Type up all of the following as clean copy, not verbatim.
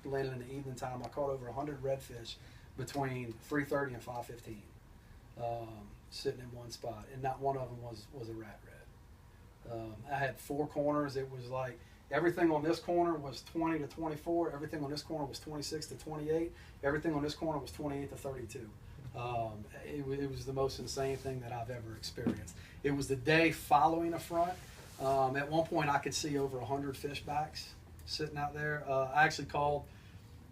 late in the evening time, I caught over 100 redfish between 3:30 and 5:15, sitting in one spot, and not one of them was a rat red. I had 4 corners. It was like everything on this corner was 20 to 24. Everything on this corner was 26 to 28. Everything on this corner was 28 to 32. It was the most insane thing that I've ever experienced. It was the day following a front. At one point, I could see over 100 fish backs sitting out there. I actually called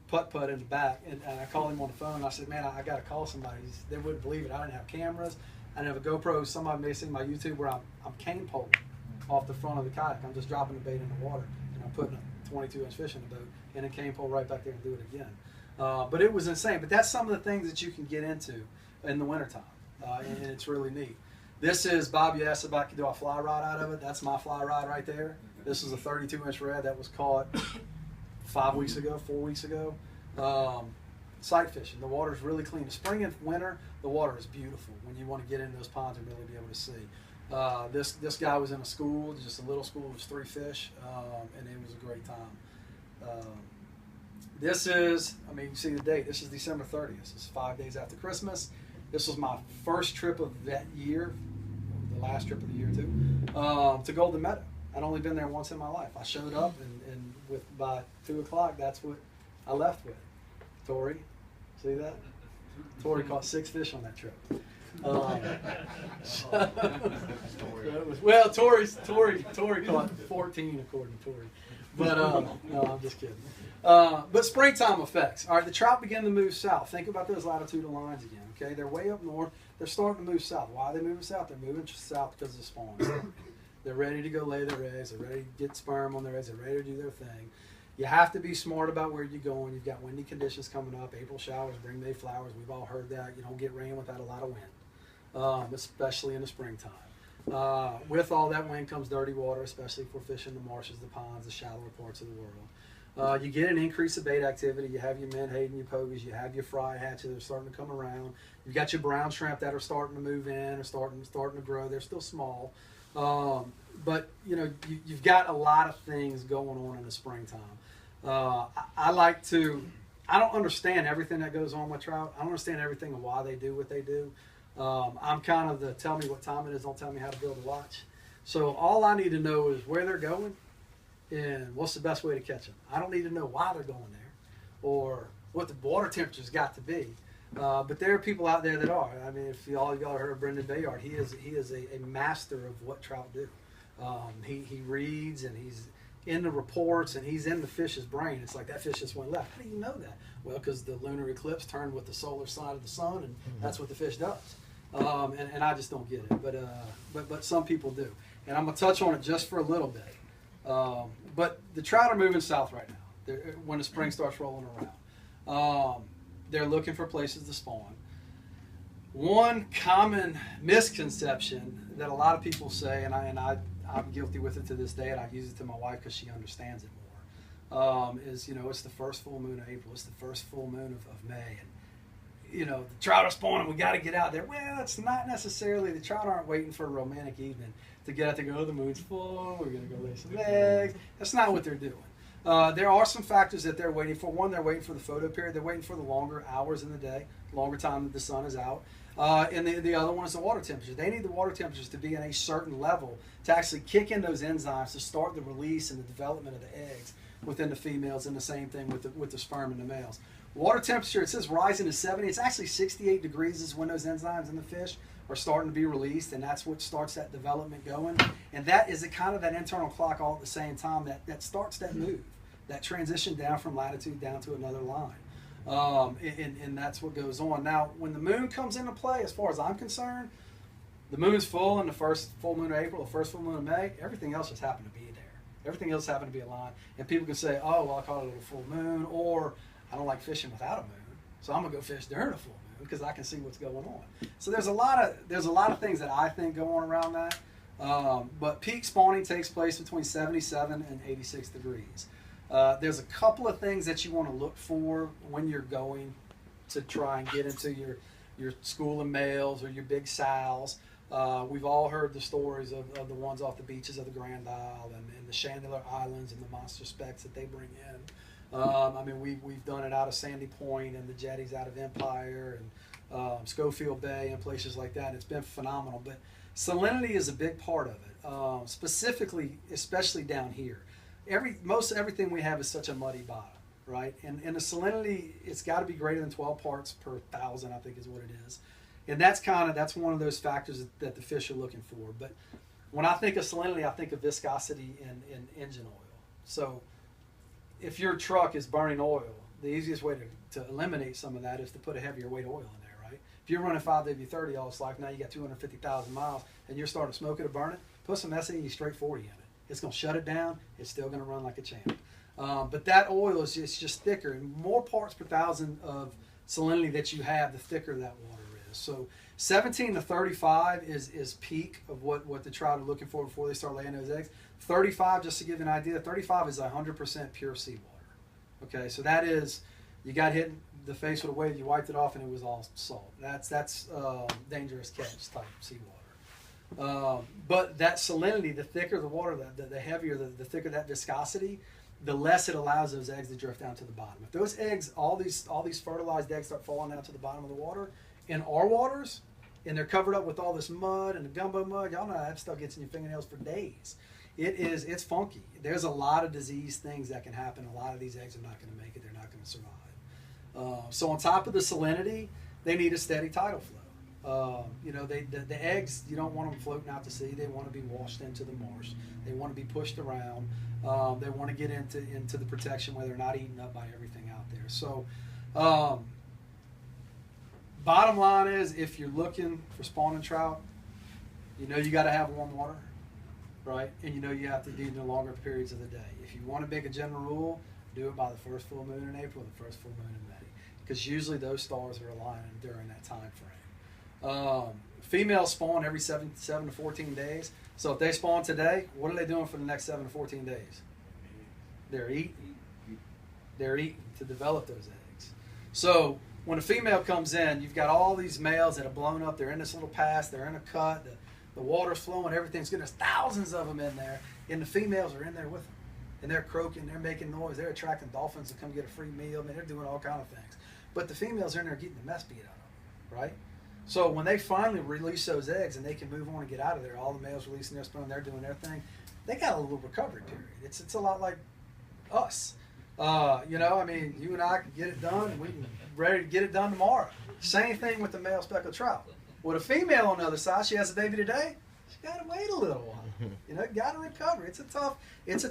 Putt in the back, and I called him on the phone. I said, man, I got to call somebody. They wouldn't believe it. I didn't have cameras. I didn't have a GoPro. Somebody may have seen my YouTube where I'm cane poling off the front of the kayak. I'm just dropping the bait in the water, and I'm putting a 22-inch fish in the boat, and a cane pole right back there and do it again. But it was insane. But that's some of the things that you can get into in the wintertime, and it's really neat. This is, Bob, you asked if I could do a fly rod out of it. That's my fly rod right there. This is a 32-inch red that was caught 4 weeks ago. Sight fishing. The water's really clean. Spring and winter, the water is beautiful when you want to get into those ponds and really be able to see. This guy was in a school, just a little school. It was 3 fish, and it was a great time. This is, I mean, you see the date. This is December 30th. This is 5 days after Christmas. This was my first trip of that year, the last trip of the year too, to Golden Meadow. I'd only been there once in my life. I showed up, and by 2 o'clock, that's what I left with. Tori, see that? Tori caught 6 fish on that trip. Well, Tori caught 14 according to Tori. But no, I'm just kidding. But springtime effects. All right, the trout begin to move south. Think about those latitudinal lines again. Okay, they're way up north. They're starting to move south. Why are they moving south? They're moving south because of the spawn. They're ready to go lay their eggs. They're ready to get sperm on their eggs. They're ready to do their thing. You have to be smart about where you're going. You've got windy conditions coming up. April showers bring May flowers. We've all heard that. You don't get rain without a lot of wind, especially in the springtime. With all that wind comes dirty water, especially if we're fishing the marshes, the ponds, the shallower parts of the world. You get an increase of bait activity. You have your menhaden, your pogies, you have your fry hatches that are starting to come around. You've got your brown shrimp that are starting to move in or starting to grow. They're still small. But you know, you've got a lot of things going on in the springtime. I don't understand everything that goes on with trout. I don't understand everything and why they do what they do. I'm kind of the tell me what time it is, don't tell me how to build a watch. So all I need to know is where they're going and what's the best way to catch them. I don't need to know why they're going there or what the water temperature's got to be. But there are people out there that are. I mean, if all of y'all heard of Brendan Bayard, he is a master of what trout do. He reads and he's in the reports and he's in the fish's brain. It's like that fish just went left. How do you know that? Well, because the lunar eclipse turned with the solar side of the sun, and that's what the fish does. And I just don't get it, but some people do. And I'm gonna touch on it just for a little bit. But the trout are moving south right now. When the spring starts rolling around, they're looking for places to spawn. One common misconception that a lot of people say, and I'm guilty with it to this day, and I use it to my wife because she understands it more, is, you know, it's the first full moon of April, it's the first full moon of May, and, you know, the trout are spawning, we got to get out there. Well, it's not necessarily, the trout aren't waiting for a romantic evening to get out there and go, oh, the moon's full, we're going to go lay some eggs. That's not what they're doing. There are some factors that they're waiting for. One, they're waiting for the photo period. They're waiting for the longer hours in the day, longer time that the sun is out. And the other one is the water temperature. They need the water temperatures to be in a certain level to actually kick in those enzymes to start the release and the development of the eggs within the females, and the same thing with the sperm in the males. Water temperature, it says rising to 70. It's actually 68 degrees is when those enzymes in the fish are starting to be released, and that's what starts that development going. And that is kind of that internal clock all at the same time that starts that move, that transition down from latitude down to another line. And that's what goes on. Now, when the moon comes into play, as far as I'm concerned, the moon's full in the first full moon of April, the first full moon of May. Everything else just happened to be there. Everything else happened to be aligned. And people can say, oh, well, I caught it at a full moon, or I don't like fishing without a moon, so I'm going to go fish during a full moon because I can see what's going on. So there's a lot of things that I think go on around that. But peak spawning takes place between 77 and 86 degrees. There's a couple of things that you want to look for when you're going to try and get into your school of males or your big sows. We've all heard the stories of the ones off the beaches of the Grand Isle and the Chandeleur Islands and the monster specks that they bring in. I mean, we've done it out of Sandy Point and the jetties out of Empire and Schofield Bay and places like that. And it's been phenomenal. But salinity is a big part of it, specifically, especially down here. Most everything we have is such a muddy bottom, right? And the salinity, it's got to be greater than 12 parts per 1,000, I think is what it is. And that's one of those factors that the fish are looking for. But when I think of salinity, I think of viscosity and engine oil. So if your truck is burning oil, the easiest way to eliminate some of that is to put a heavier weight oil in there, right? If you're running 5W30 all its life, now you got 250,000 miles, and you're starting to smoke it or burn it, put some SAE straight 40 in it. It's going to shut it down. It's still going to run like a champ. But that oil is just thicker, and more parts per 1,000 of salinity that you have, the thicker that water is. So 17 to 35 is peak of what the trout are looking for before they start laying those eggs. 35, just to give you an idea, 35 is 100% pure seawater. Okay, so that is, you got hit in the face with a wave, you wiped it off, and it was all salt. That's dangerous catch type seawater. But that salinity, the thicker the water, the heavier, the thicker that viscosity, the less it allows those eggs to drift down to the bottom. If those eggs, all these fertilized eggs start falling down to the bottom of the water, in our waters, and they're covered up with all this mud and the gumbo mud, y'all know that stuff gets in your fingernails for days. It's funky. There's a lot of disease things that can happen. A lot of these eggs are not going to make it. They're not going to survive. So on top of the salinity, they need a steady tidal flow. The eggs, you don't want them floating out to sea. They want to be washed into the marsh. They want to be pushed around. They want to get into the protection where they're not eaten up by everything out there. So bottom line is, if you're looking for spawning trout, you got to have warm water, right? And you have to do it in the longer periods of the day. If you want to make a general rule, do it by the first full moon in April, the first full moon in May, because usually those stars are aligning during that time frame. Females spawn every 7 to 14 days. So if they spawn today, what are they doing for the next 7 to 14 days? They're eating. They're eating to develop those eggs. So when a female comes in, you've got all these males that have blown up. They're in this little pass. They're in a cut. The water's flowing. Everything's good. There's thousands of them in there. And the females are in there with them. And they're croaking. They're making noise. They're attracting dolphins to come get a free meal. I mean, they're doing all kind of things. But the females are in there getting the mess beat out of them, right? So when they finally release those eggs and they can move on and get out of there, all the males releasing their sperm, they're doing their thing. They got a little recovery period. It's a lot like us. I mean, you and I can get it done, and we can ready to get it done tomorrow. Same thing with the male speckled trout. With a female on the other side, she has a baby today. She got to wait a little while. Got to recover. It's a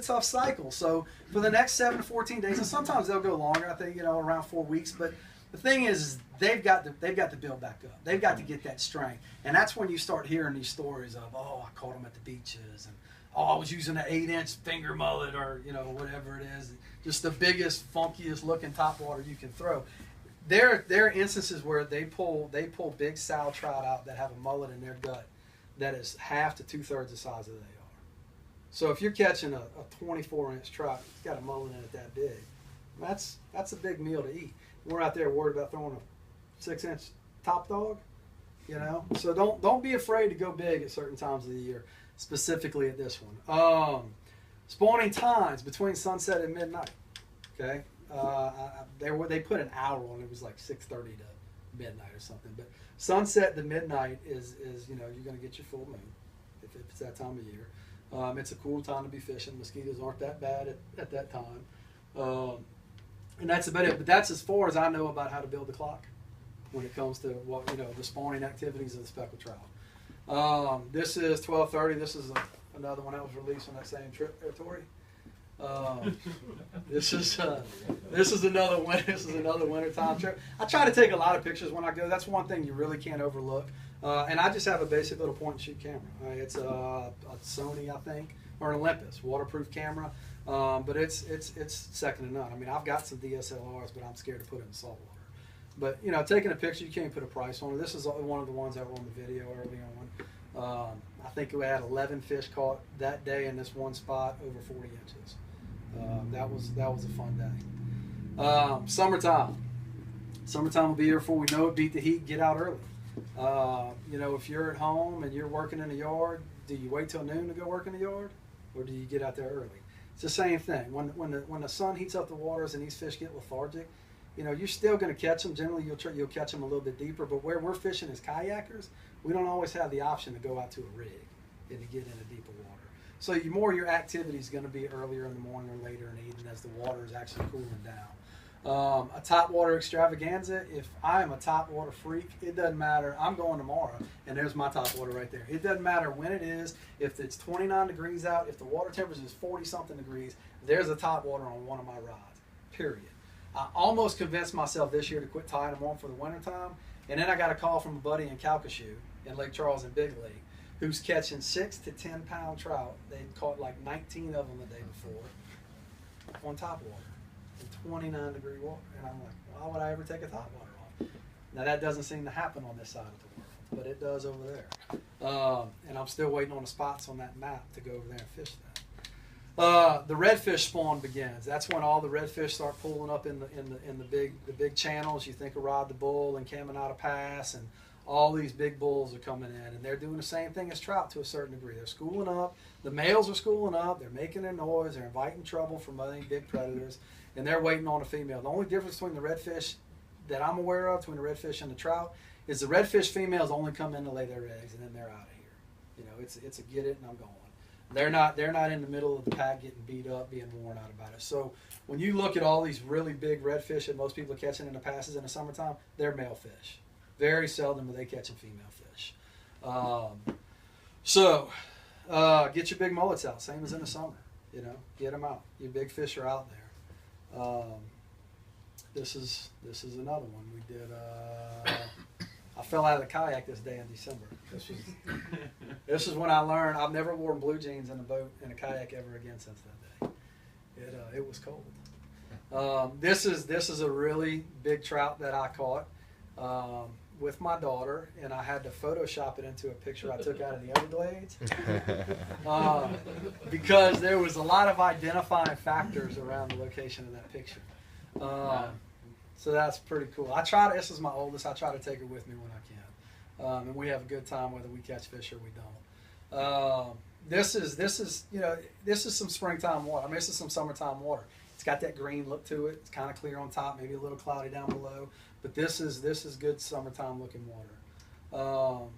tough cycle. So for the next 7 to 14 days, and sometimes they'll go longer. I think around 4 weeks. But the thing is they've got to build back up. They've got to get that strength, and that's when you start hearing these stories of, I caught them at the beaches, and I was using an 8-inch finger mullet, or whatever it is, just the biggest, funkiest looking topwater you can throw. There are instances where they pull big sow trout out that have a mullet in their gut that is half to 2/3 the size that they are. So if you're catching a 24-inch trout, it's got a mullet in it that big, that's a big meal to eat. We're out there worried about throwing a 6-inch top dog, So don't be afraid to go big at certain times of the year, specifically at this one. Spawning times between sunset and midnight. Okay, they put an hour on it. It was like 6:30 to midnight or something. But sunset to midnight is you're going to get your full moon if it's that time of year. It's a cool time to be fishing. Mosquitoes aren't that bad at that time. And that's about it. But that's as far as I know about how to build the clock when it comes to the spawning activities of the speckled trout. This is 12:30. This is another one that was released on that same trip there, Tori. This is another wintertime trip. I try to take a lot of pictures when I go. That's one thing you really can't overlook. And I just have a basic little point and shoot camera. It's a Sony, I think, or an Olympus waterproof camera. But it's second to none. I mean, I've got some DSLRs, but I'm scared to put it in salt water. But taking a picture, you can't put a price on it. This is one of the ones that were on the video early on. I think we had 11 fish caught that day in this one spot over 40 inches. That was a fun day. Summertime will be here before we know it. Beat the heat. Get out early. If you're at home and you're working in the yard, do you wait till noon to go work in the yard, or do you get out there early? It's the same thing. When the sun heats up the waters and these fish get lethargic, you're still going to catch them. Generally, you'll catch them a little bit deeper. But where we're fishing as kayakers, we don't always have the option to go out to a rig and to get into deeper water. So your activity is going to be earlier in the morning or later in the evening as the water is actually cooling down. A topwater extravaganza, if I am a topwater freak, it doesn't matter. I'm going tomorrow, and there's my topwater right there. It doesn't matter when it is. If it's 29 degrees out, if the water temperature is 40-something degrees, there's a topwater on one of my rods, period. I almost convinced myself this year to quit tying them on for the wintertime, and then I got a call from a buddy in Calcasieu in Lake Charles and Big Lake who's catching 6 to 10 pound trout. They'd caught like 19 of them the day before on topwater in 29 degree water. And I'm like, why would I ever take a topwater off? Now that doesn't seem to happen on this side of the world, but it does over there. And I'm still waiting on the spots on that map to go over there and fish that. The redfish spawn begins. That's when all the redfish start pulling up in the big channels. You think of Rod the Bull and Caminata Pass, and all these big bulls are coming in, and they're doing the same thing as trout to a certain degree. They're schooling up. The males are schooling up. They're making their noise. They're inviting trouble from other big predators, and they're waiting on a female. The only difference between the redfish that I'm aware of, between the redfish and the trout, is the redfish females only come in to lay their eggs, and then they're out of here. It's a get it and I'm going. They're not in the middle of the pack getting beat up, being worn out about it. So when you look at all these really big redfish that most people are catching in the passes in the summertime, they're male fish. Very seldom are they catching female fish. Get your big mullets out, same as in the summer. Get them out. Your big fish are out there. This is another one we did. I fell out of the kayak this day in December. This is when I learned I've never worn blue jeans in a boat in a kayak ever again since that day. It was cold. This is a really big trout that I caught with my daughter, and I had to Photoshop it into a picture I took out of the Everglades because there was a lot of identifying factors around the location of that picture. So that's pretty cool. This is my oldest. I try to take her with me when I can, and we have a good time whether we catch fish or we don't. This is some springtime water. This is some summertime water. It's got that green look to it. It's kind of clear on top, maybe a little cloudy down below, but this is good summertime looking water.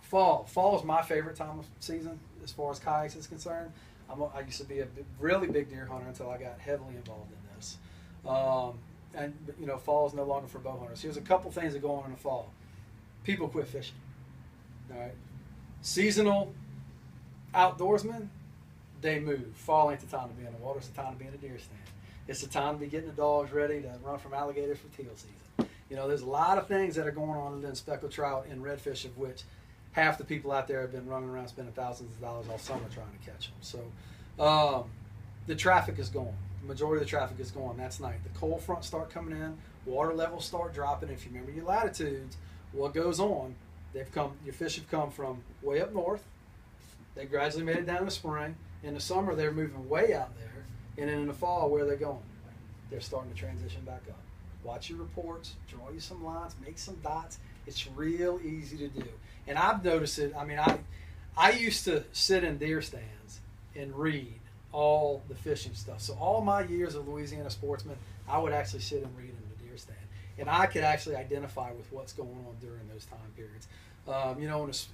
Fall is my favorite time of season as far as kayaks is concerned. I used to be a really big deer hunter until I got heavily involved in this. Fall is no longer for bow hunters. Here's a couple things that go on in the fall. People quit fishing. All right. Seasonal outdoorsmen, they move. Fall ain't the time to be in the water. It's the time to be in a deer stand. It's the time to be getting the dogs ready to run from alligators for teal season. There's a lot of things that are going on in speckled trout and redfish, of which half the people out there have been running around spending thousands of dollars all summer trying to catch them. So the traffic is gone. The majority of the traffic is gone. That's night. The cold fronts start coming in. Water levels start dropping. If you remember your latitudes, what goes on? Your fish have come from way up north. They gradually made it down in the spring. In the summer, they're moving way out there. And then in the fall, where are they going? They're starting to transition back up. Watch your reports. Draw you some lines. Make some dots. It's real easy to do. And I've noticed it. I used to sit in deer stands and read all the fishing stuff. So all my years of Louisiana sportsman, I would actually sit and read in the deer stand. And I could actually identify with what's going on during those time periods.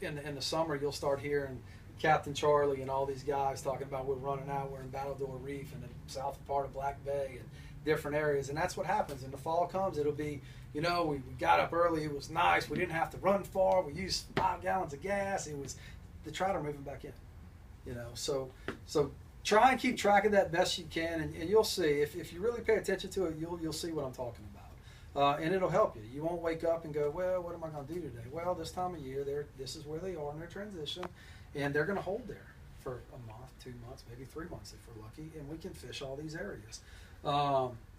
In the summer, you'll start hearing Captain Charlie and all these guys talking about we're running out, we're in Battledore Reef and the south part of Black Bay and different areas. And that's what happens. And the fall comes, it'll be, we got up early, it was nice, we didn't have to run far, we used 5 gallons of gas, the trout are moving back in. So try and keep track of that best you can, and you'll see. If you really pay attention to it, you'll see what I'm talking about. And it'll help you. You won't wake up and go, well, what am I going to do today? Well, this time of year, this is where they are in their transition, and they're going to hold there for a month, 2 months, maybe 3 months if we're lucky, and we can fish all these areas.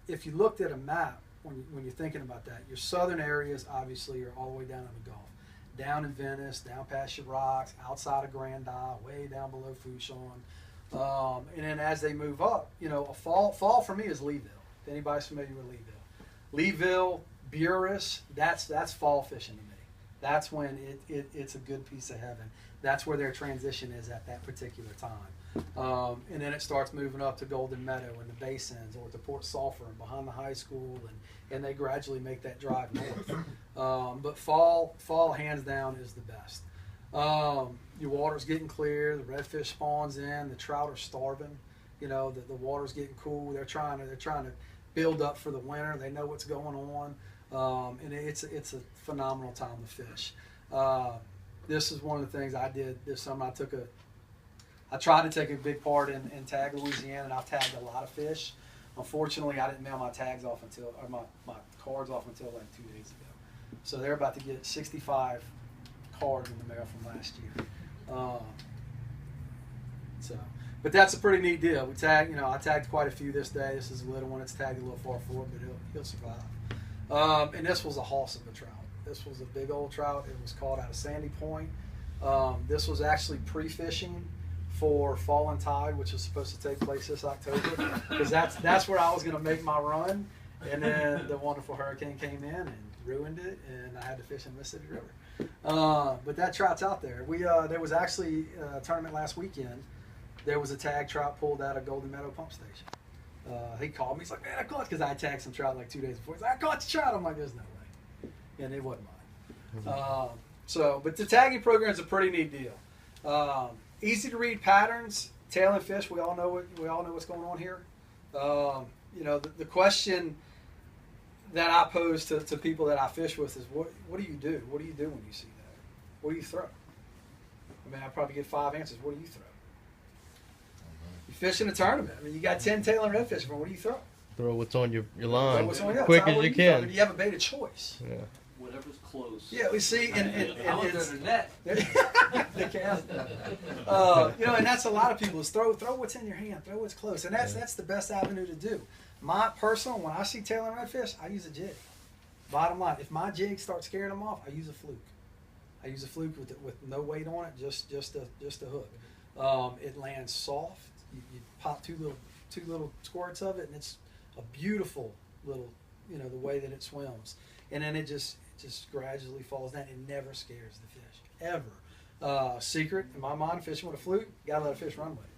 If you looked at a map, when you're thinking about that, your southern areas obviously are all the way down in the Gulf. Down in Venice, down past your rocks, outside of Grand Isle, way down below Fouchon. And then as they move up, a fall for me is Leeville. If anybody's familiar with Leeville. Leeville, Buras, that's fall fishing to me. That's when it's a good piece of heaven. That's where their transition is at that particular time. And then it starts moving up to Golden Meadow and the Basins or to Port Sulphur and behind the high school, and they gradually make that drive north. But fall, hands down, is the best. Your water's getting clear, the redfish spawns in, the trout are starving. You know, the water's getting cool. They're trying to build up for the winter. They know what's going on, and it's a phenomenal time to fish. This is one of the things I did this summer. I tried to take a big part in Tag Louisiana, and I've tagged a lot of fish. Unfortunately, I didn't mail my tags off my cards off until like 2 days ago. So they're about to get 65 cards in the mail from last year. But that's a pretty neat deal. I tagged quite a few this day. This is a little one. It's tagged a little far forward, but he'll survive. And this was a hoss of a trout. This was a big old trout. It was caught out of Sandy Point. This was actually pre-fishing for Fallen Tide, which is supposed to take place this October, because that's where I was going to make my run. And then the wonderful hurricane came in and ruined it, and I had to fish in Mississippi River. But that trout's out there. There was actually a tournament last weekend. There was a tag trout pulled out of Golden Meadow Pump Station. He called me. He's like, man, I caught, because I tagged some trout like 2 days before. He's like, I caught the trout. I'm like, there's no way. And it wasn't mine. But the tagging program is a pretty neat deal. Easy to read patterns, tailing fish. We all know what's going on here. The question that I pose to people that I fish with is, what do you do? What do you do when you see that? What do you throw? I mean, I probably get 5 answers. What do you throw? You fish in a tournament. I mean, you got 10 tailing redfish. What do you throw? Throw what's on your line quick as you can. You have a bait of choice. Yeah. Whatever's close. Yeah, we see, and it's the net. The cast. And that's a lot of people is throw what's in your hand, throw what's close, and that's the best avenue to do. My personal, when I see tailing redfish, I use a jig. Bottom line, if my jig starts scaring them off, I use a fluke. I use a fluke with no weight on it, just a hook. It lands soft. You pop two little squirts of it, and it's a beautiful little, the way that it swims, and then it just gradually falls down. It never scares the fish ever. Secret in my mind, fishing with a fluke, you gotta let a fish run with it.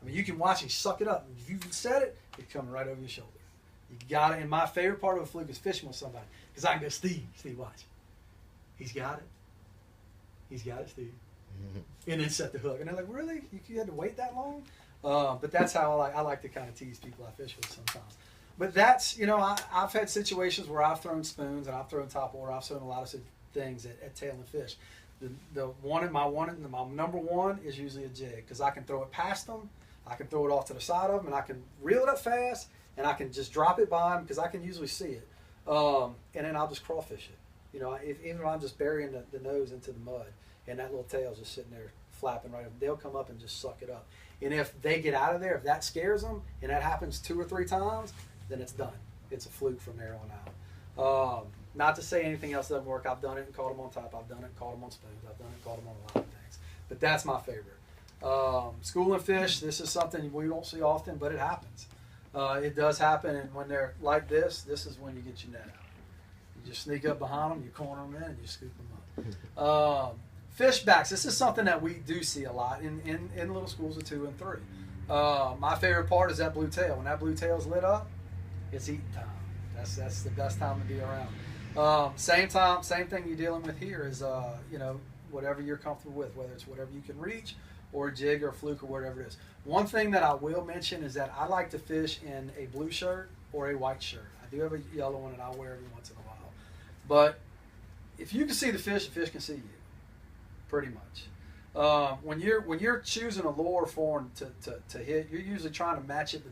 I mean, you can watch him suck it up. If you set it, it's coming right over your shoulder. You got it. And my favorite part of a fluke is fishing with somebody, because I can go, Steve, watch. He's got it. He's got it, Steve. Mm-hmm. And then set the hook. And they're like, really? You had to wait that long? But that's how I like to kind of tease people I fish with sometimes. But that's, I've had situations where I've thrown spoons and I've thrown top water. I've thrown a lot of things at tailing fish. My number one is usually a jig, because I can throw it past them, I can throw it off to the side of them, and I can reel it up fast, and I can just drop it by them because I can usually see it. And then I'll just crawfish it. Even if I'm just burying the nose into the mud and that little tail's just sitting there flapping right up, they'll come up and just suck it up. And if they get out of there, if that scares them, and that happens 2 or 3 times, then it's done. It's a fluke from there on out. Not to say anything else doesn't work. I've done it and caught them on top. I've done it and caught them on spoons. I've done it and caught them on a lot of things. But that's my favorite. Schooling fish, this is something we don't see often, but it happens. It does happen, and when they're like this is when you get your net out. You just sneak up behind them, you corner them in, and you scoop them up. Fishbacks, this is something that we do see a lot in little schools of 2 and 3. My favorite part is that blue tail. When that blue tail's lit up, it's eating time. That's the best time to be around. Same thing you're dealing with here is whatever you're comfortable with, whether it's whatever you can reach, or a jig or a fluke or whatever it is. One thing that I will mention is that I like to fish in a blue shirt or a white shirt. I do have a yellow one that I wear every once in a while. But if you can see the fish can see you, pretty much. When you're choosing a lure for them to hit, you're usually trying to match it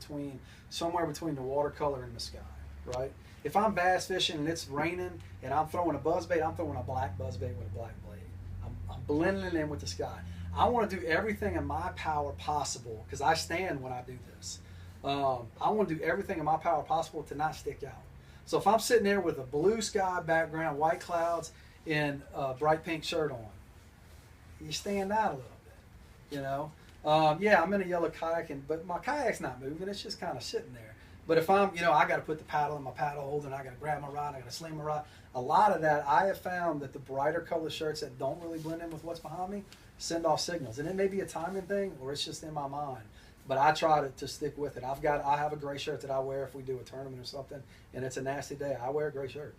somewhere between the watercolor and the sky, right? If I'm bass fishing and it's raining and I'm throwing a buzzbait, I'm throwing a black buzzbait with a black blade. I'm blending it in with the sky. I want to do everything in my power possible, because I stand when I do this. I want to do everything in my power possible to not stick out. So if I'm sitting there with a blue sky background, white clouds, and a bright pink shirt on, you stand out a little bit, I'm in a yellow kayak, but my kayak's not moving. It's just kind of sitting there. But if I'm, I got to put the paddle in my paddle holder, and I got to grab my rod, I got to sling my rod. A lot of that, I have found that the brighter color shirts that don't really blend in with what's behind me send off signals, and it may be a timing thing or it's just in my mind. But I try to stick with it. I have a gray shirt that I wear if we do a tournament or something, and it's a nasty day. I wear a gray shirt.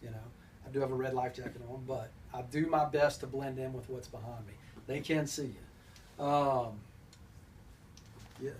I do have a red life jacket on, but I do my best to blend in with what's behind me. They can see you. Yeah.